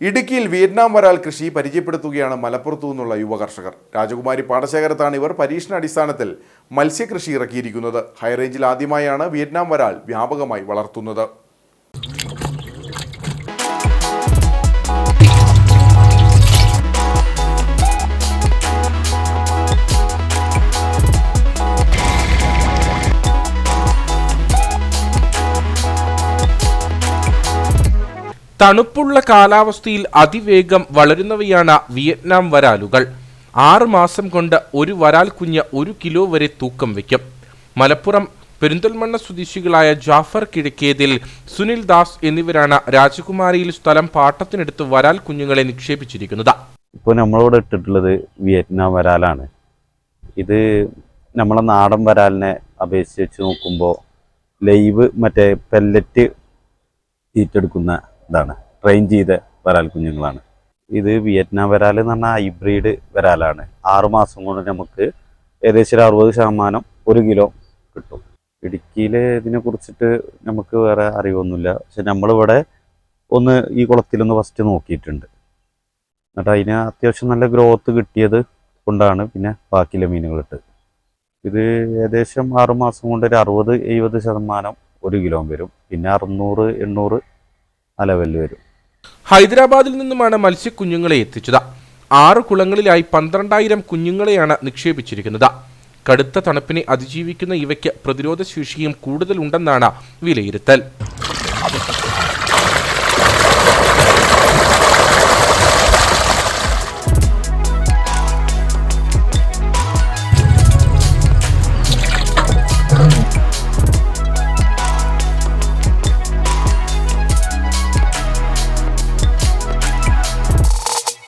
ഇടുക്കിയിൽ വിയറ്റ്നാം വരാൽ കൃഷി പരിചയപ്പെടുത്തുകയാണ് മലപ്പുറത്തു നിന്നുള്ള യുവ കർഷകർ. രാജകുമാരി പാടശേഖരത്താണ് ഇവർ പരീക്ഷണാടിസ്ഥാനത്തിൽ മത്സ്യകൃഷി ഇറക്കിയിരിക്കുന്നത്. ഹൈറേഞ്ചിൽ ആദ്യമായാണ് വിയറ്റ്നാം വരാൽ വ്യാപകമായി വളർത്തുന്നത്. തണുപ്പുള്ള കാലാവസ്ഥയിൽ അതിവേഗം വളരുന്നവയാണ് വിയറ്റ്നാം വരാലുകൾ. 6 മാസം കൊണ്ട് ഒരു വരാൽ കുഞ്ഞ് 1 കിലോ വരെ തൂക്കം വയ്ക്കും. മലപ്പുറം പെരിന്തൽമണ്ണ സ്വദേശികളായ ജാഫർ കിഴക്കേതിൽ, സുനിൽ ദാസ് എന്നിവരാണ് രാജകുമാരിയിൽ സ്ഥലം പാട്ടത്തിനെടുത്ത് വരാൽ കുഞ്ഞുങ്ങളെ നിക്ഷേപിച്ചിരിക്കുന്നത്. ഇപ്പോൾ നമ്മളോട് ഇട്ടിട്ടുള്ളത് വിയറ്റ്നാം വരാലാണ്. ഇത് നമ്മളെ നാടൻ വരാലിനെ അപേക്ഷിച്ച് വെച്ച് നോക്കുമ്പോൾ ലൈവ് മറ്റേ പെല്ലറ്റ് ഈറ്റെടുക്കുന്ന ഇതാണ്, ട്രെയിൻ ചെയ്ത വരാൽ കുഞ്ഞുങ്ങളാണ്. ഇത് വിയറ്റ്നാം വരാൽ എന്ന് പറഞ്ഞാൽ ഹൈബ്രിഡ് വരാലാണ്. 6 മാസം കൊണ്ട് നമുക്ക് ഏകദേശം 60% 1 കിലോ കിട്ടും. ഇടുക്കിയിൽ ഇതിനെ കുറിച്ചിട്ട് നമുക്ക് വേറെ അറിവൊന്നുമില്ല. പക്ഷെ നമ്മളിവിടെ ഈ കുളത്തിലൊന്ന് ഫസ്റ്റ് നോക്കിയിട്ടുണ്ട്. എന്നിട്ട് അതിന് അത്യാവശ്യം നല്ല ഗ്രോത്ത് കിട്ടിയത് കൊണ്ടാണ് പിന്നെ ബാക്കിയുള്ള മീനുകളിട്ട്. ഇത് ഏകദേശം 6 മാസം കൊണ്ട് ഒരു 60-70% 1 കിലോ വരും. പിന്നെ 600-800 ആ ലെവലിൽ വരും. ഹൈദരാബാദിൽ നിന്നുമാണ് മത്സ്യക്കുഞ്ഞുങ്ങളെ എത്തിച്ചത്. 6 കുളങ്ങളിലായി 12,000 കുഞ്ഞുങ്ങളെയാണ് നിക്ഷേപിച്ചിരിക്കുന്നത്. കടുത്ത തണുപ്പിനെ അതിജീവിക്കുന്ന ഇവയ്ക്ക് പ്രതിരോധ ശേഷിയും കൂടുതലുണ്ടെന്നാണ് വിലയിരുത്തൽ.